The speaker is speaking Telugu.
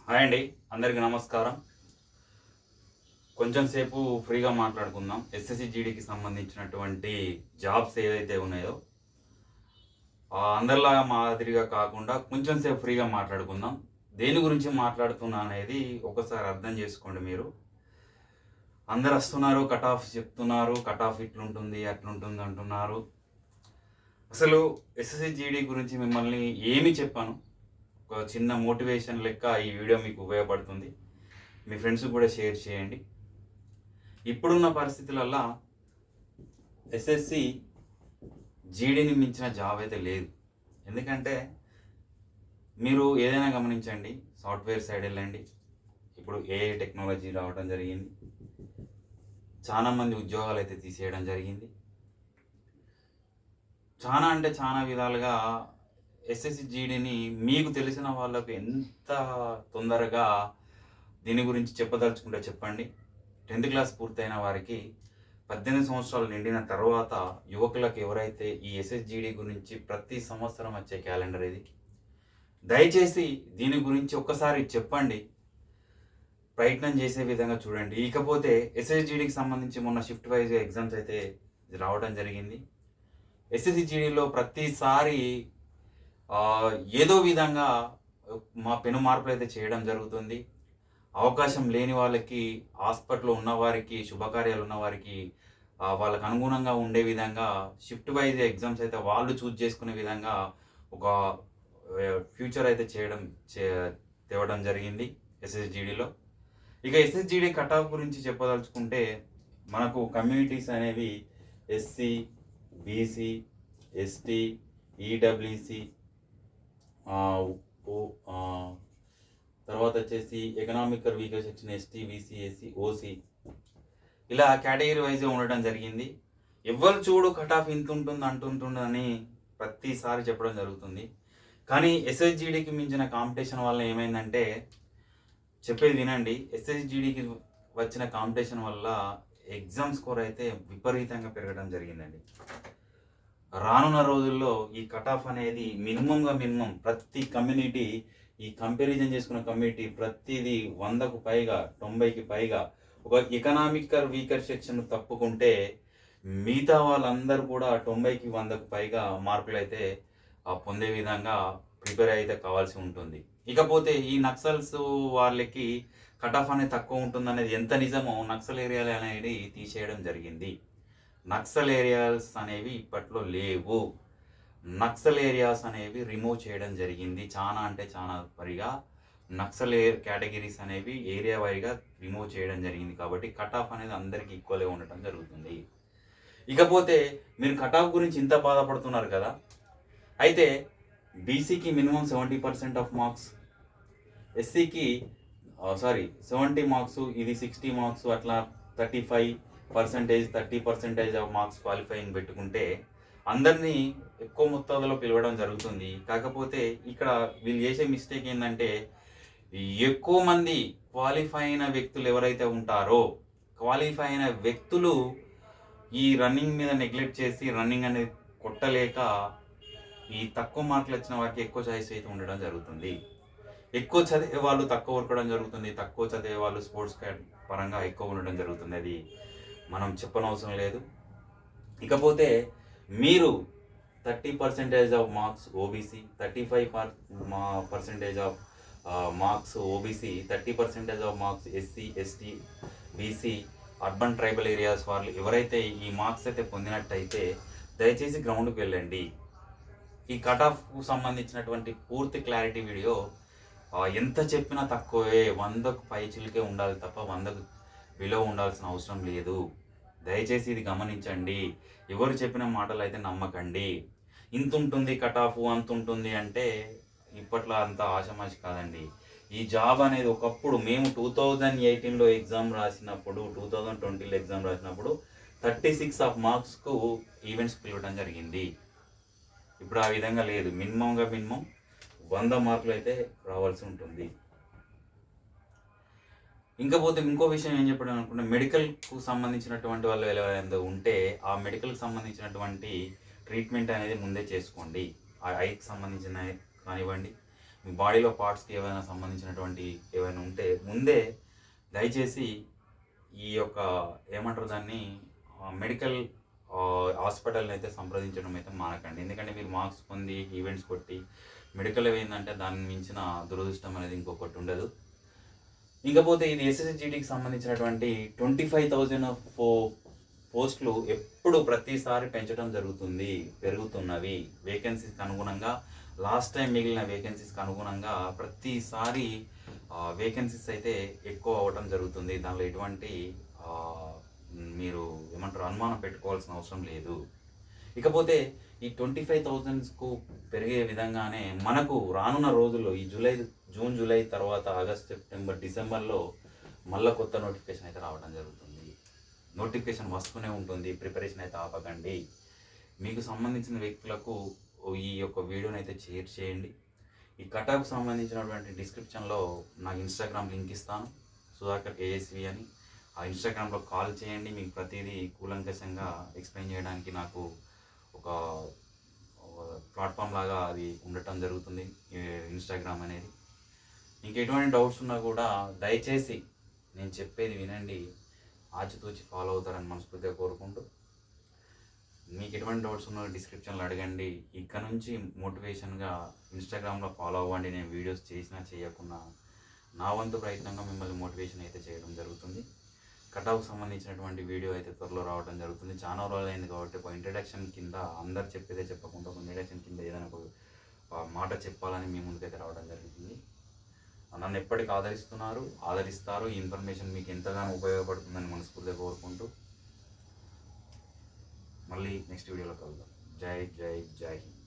హాయ్ అండి, అందరికీ నమస్కారం. కొంచెం సేపు ఫ్రీగా మాట్లాడుకుందాం. ఎస్ఎస్సి జీడీకి సంబంధించినటువంటి జాబ్స్ ఏదైతే ఉన్నాయో అందరిలాగా మాదిరిగా కాకుండా కొంచెం సేపు ఫ్రీగా మాట్లాడుకుందాం. దేని గురించి మాట్లాడుతున్నా అనేది ఒకసారి అర్థం చేసుకోండి మీరు. అందరు వస్తున్నారు, కట్ ఆఫ్ చెప్తున్నారు, కట్ ఆఫ్ ఇట్లుంటుంది అట్లుంటుంది అంటున్నారు. అసలు ఎస్ఎస్సి జీడీ గురించి మిమ్మల్ని ఏమి చెప్పాను, ఒక చిన్న మోటివేషన్ లెక్క ఈ వీడియో మీకు ఉపయోగపడుతుంది. మీ ఫ్రెండ్స్ కూడా షేర్ చేయండి. ఇప్పుడున్న పరిస్థితులల్లో ఎస్ఎస్సి జీడీని మించిన జాబ్ అయితే లేదు. ఎందుకంటే మీరు ఏదైనా గమనించండి, సాఫ్ట్వేర్ సైడ్ వెళ్ళండి, ఇప్పుడు ఏఐ టెక్నాలజీ రావడం జరిగింది, చాలామంది ఉద్యోగాలు అయితే తీసేయడం జరిగింది. చాలా అంటే చాలా విధాలుగా ఎస్ఎస్సి జీడీని మీకు తెలిసిన వాళ్ళకు ఎంత తొందరగా దీని గురించి చెప్పదలుచుకుంటే చెప్పండి. 10th క్లాస్ పూర్తయిన వారికి 18 సంవత్సరాలు నిండిన తర్వాత యువకులకు ఎవరైతే ఈ ఎస్ఎస్జిడి గురించి ప్రతి సంవత్సరం వచ్చే క్యాలెండర్ ఇది, దయచేసి దీని గురించి ఒక్కసారి చెప్పండి, ప్రయత్నం చేసే విధంగా చూడండి. ఇకపోతే ఎస్ఎస్జిడికి సంబంధించి మొన్న షిఫ్ట్ వైజ్గా ఎగ్జామ్స్ అయితే రావడం జరిగింది. ఎస్ఎస్జిడిలో ప్రతిసారి ఏదో విధంగా పెను మార్పులు అయితే చేయడం జరుగుతుంది. అవకాశం లేని వాళ్ళకి, హాస్పిటల్లో ఉన్నవారికి, శుభకార్యాలు ఉన్నవారికి వాళ్ళకు అనుగుణంగా ఉండే విధంగా షిఫ్ట్ వైజ్ ఎగ్జామ్స్ అయితే వాళ్ళు చూజ్ చేసుకునే విధంగా ఒక ఫ్యూచర్ అయితే తేవడం జరిగింది ఎస్ఎస్జిడిలో. ఇక ఎస్ఎస్జిడి కట్ ఆఫ్ గురించి చెప్పదలుచుకుంటే మనకు కమ్యూనిటీస్ అనేవి ఎస్సీ, బీసీ, ఎస్టీ, ఈడబ్ల్యూసి, తర్వాత వచ్చేసి economical weaker section ST, BC, SC, OC, ఇలా కేటగిరీ వైజ్గా ఉండడం జరిగింది. ఎవరు చూడు కట్ ఆఫ్ ఇంత ఉంటుంది అంటుంటుందని ప్రతిసారి చెప్పడం జరుగుతుంది. కానీ ఎస్ఎస్జిడికి మించిన కాంపిటీషన్ వల్ల ఏమైందంటే, చెప్పేది వినండి, ఎస్ఎస్జిడికి వచ్చిన కాంపిటీషన్ వల్ల ఎగ్జామ్ స్కోర్ అయితే విపరీతంగా పెరగడం జరిగిందండి. రానున్న రోజుల్లో ఈ కట్ ఆఫ్ అనేది మినిమం ప్రతి కమ్యూనిటీ, ఈ కంపారిజన్ చేసుకున్న కమ్యూనిటీ ప్రతిదీ 100కు పైగా, 90కి పైగా, ఒక ఎకనామికల్ వీకర్ సెక్షన్ తప్పుకుంటే మిగతా వాళ్ళందరూ కూడా 90కి 100కు పైగా మార్కులు అయితే పొందే విధంగా ప్రిపేర్ అయితే కావాల్సి ఉంటుంది. ఇకపోతే ఈ నక్సల్స్ వాళ్ళకి కట్ ఆఫ్ అనేది తక్కువ ఉంటుంది అనేది ఎంత నిజమో, నక్సల్ ఏరియాలు అనేది తీసేయడం జరిగింది. నక్సల్ ఏరియాస్ అనేవి ఇప్పట్లో లేవు. నక్సల్ ఏరియాస్ అనేవి రిమూవ్ చేయడం జరిగింది. చాలా అంటే చాలా పరిగా నక్సల్ కేటగిరీస్ అనేవి ఏరియా వైజ్గా రిమూవ్ చేయడం జరిగింది. కాబట్టి కట్ ఆఫ్ అనేది అందరికీ ఈక్వల్గా ఉండటం జరుగుతుంది. ఇకపోతే మీరు కట్ ఆఫ్ గురించి ఇంత బాధపడుతున్నారు కదా, అయితే బీసీకి మినిమం 70% ఆఫ్ మార్క్స్, ఎస్సీకి 70 మార్క్స్, ఇది 60 మార్క్స్, అట్లా 35%, 30% ఆఫ్ మార్క్స్ క్వాలిఫైయింగ్ పెట్టుకుంటే అందరినీ ఎక్కువ మొత్తాలలో పిలవడం జరుగుతుంది. కాకపోతే ఇక్కడ వీళ్ళు చేసే మిస్టేక్ ఏంటంటే, ఎక్కువ మంది క్వాలిఫై అయిన వ్యక్తులు ఎవరైతే ఉంటారో, క్వాలిఫై అయిన వ్యక్తులు ఈ రన్నింగ్ మీద నెగ్లెక్ట్ చేసి రన్నింగ్ అనేది కొట్టలేక ఈ తక్కువ మార్కులు వచ్చిన వారికి ఎక్కువ చాయిస్ అయితే ఉండడం జరుగుతుంది. ఎక్కువ చదివే వాళ్ళు తక్కువ ఉరకడం జరుగుతుంది, తక్కువ చదివే వాళ్ళు స్పోర్ట్స్ పరంగా ఎక్కువ ఉండడం జరుగుతుంది. అది మనం చెప్పనవసరం లేదు. ఇకపోతే మీరు 30% of marks OBC, 35% of marks OBC, 30% of marks SC, ST, BC, urban tribal areas వాళ్ళు ఎవరైతే ఈ మార్క్స్ అయితే పొందినట్టయితే దయచేసి గ్రౌండ్కి వెళ్ళండి. ఈ కట్ ఆఫ్కు సంబంధించినటువంటి పూర్తి క్లారిటీ వీడియో ఎంత చెప్పినా తక్కువే, 100కు పైచిలకే ఉండాలి తప్ప 100కు బిలో ఉండాల్సిన అవసరం లేదు. దయచేసి ఇది గమనించండి. ఎవరు చెప్పిన మాటలు అయితే నమ్మకండి. ఇంత ఉంటుంది కట్ ఆఫ్, అంత ఉంటుంది అంటే ఇప్పట్లో అంత ఆషమాషి కాదండి. ఈ జాబ్ అనేది ఒకప్పుడు మేము 2018లో ఎగ్జామ్ రాసినప్పుడు, 2020లో ఎగ్జామ్ రాసినప్పుడు 36 ఆఫ్ మార్క్స్కు ఈవెంట్స్ పిలవడం జరిగింది. ఇప్పుడు ఆ విధంగా లేదు. మినిమం 100 మార్కులు అయితే రావాల్సి ఉంటుంది. ఇంకపోతే ఇంకో విషయం ఏం చెప్పడం అనుకుంటే, మెడికల్కు సంబంధించినటువంటి వాళ్ళు ఎవరైనా ఉంటే ఆ మెడికల్కి సంబంధించినటువంటి ట్రీట్మెంట్ అనేది ముందే చేసుకోండి. ఆ ఐకి సంబంధించిన కానివ్వండి, మీ బాడీలో పార్ట్స్కి ఏవైనా సంబంధించినటువంటి ఏవైనా ఉంటే ముందే దయచేసి ఈ యొక్క ఏమంటారు దాన్ని మెడికల్ హాస్పిటల్ని అయితే సంప్రదించడం అయితే మానకండి. ఎందుకంటే మీరు మార్క్స్ పొంది ఈవెంట్స్ కొట్టి మెడికల్ ఏంటంటే దాన్ని మించిన దురదృష్టం అనేది ఇంకొకటి ఉండదు. ఇకపోతే ఇది ఎస్ఎస్జిడికి సంబంధించినటువంటి 25,000 పోస్టులు ఎప్పుడు ప్రతిసారి పెంచడం జరుగుతుంది, పెరుగుతున్నవి. వేకెన్సీస్కి అనుగుణంగా లాస్ట్ టైం మిగిలిన వేకెన్సీస్కి అనుగుణంగా ప్రతిసారి వేకెన్సీస్ అయితే ఎక్కువ అవ్వడం జరుగుతుంది. దానిలో ఎటువంటి మీరు ఏమంటారు అనుమానం పెట్టుకోవాల్సిన అవసరం లేదు. ఇకపోతే ఈ 25,000కు పెరిగే విధంగానే మనకు రానున్న రోజుల్లో ఈ జూన్ జూలై తర్వాత ఆగస్ట్ సెప్టెంబర్ డిసెంబర్లో మళ్ళీ కొత్త నోటిఫికేషన్ అయితే రావడం జరుగుతుంది. నోటిఫికేషన్ వస్తూనే ఉంటుంది, ప్రిపరేషన్ అయితే ఆపకండి. మీకు సంబంధించిన వ్యక్తులకు ఈ యొక్క వీడియోని అయితే షేర్ చేయండి. ఈ కటాఫ్కి సంబంధించినటువంటి డిస్క్రిప్షన్లో నాకు ఇన్స్టాగ్రామ్ లింక్ ఇస్తాను, సుధాకర్ ఏఎస్వి అని. ఆ ఇన్స్టాగ్రామ్లో కాల్ చేయండి. మీకు ప్రతిదీ కూలంకషంగా ఎక్స్ప్లెయిన్ చేయడానికి నాకు ఒక ప్లాట్ఫామ్ లాగా అది ఉండటం జరుగుతుంది ఇన్స్టాగ్రామ్ అనేది. మీకు ఎటువంటి డౌట్స్ ఉన్నా కూడా దయచేసి నేను చెప్పేది వినండి, ఆచితూచి ఫాలో అవుతారని మనస్ఫూర్తిగా కోరుకుంటూ, మీకు ఎటువంటి డౌట్స్ ఉన్నా డిస్క్రిప్షన్లో అడగండి. ఇక్కడ నుంచి మోటివేషన్గా ఇన్స్టాగ్రామ్లో ఫాలో అవ్వండి. నేను వీడియోస్ చేసినా చేయకున్నా నా వంతు ప్రయత్నంగా మిమ్మల్ని మోటివేషన్ అయితే చేయడం జరుగుతుంది. కటాఫ్కి సంబంధించినటువంటి వీడియో అయితే త్వరలో రావడం జరుగుతుంది. చాలా రోజులు అయింది కాబట్టి ఒక ఇంట్రడక్షన్ కింద అందరు చెప్పేదే చెప్పకుండా ఒక ఇంట్రడక్షన్ కింద ఏదైనా ఒక మాట చెప్పాలని మీ ముందుకైతే రావడం జరుగుతుంది. నన్ను ఎప్పటికీ ఆదరిస్తారు. ఈ ఇన్ఫర్మేషన్ మీకు ఎంతగానో ఉపయోగపడుతుందని మనస్ఫూర్తిగా కోరుకుంటూ మళ్ళీ నెక్స్ట్ వీడియోలో కలుద్దాం. జై హింద్.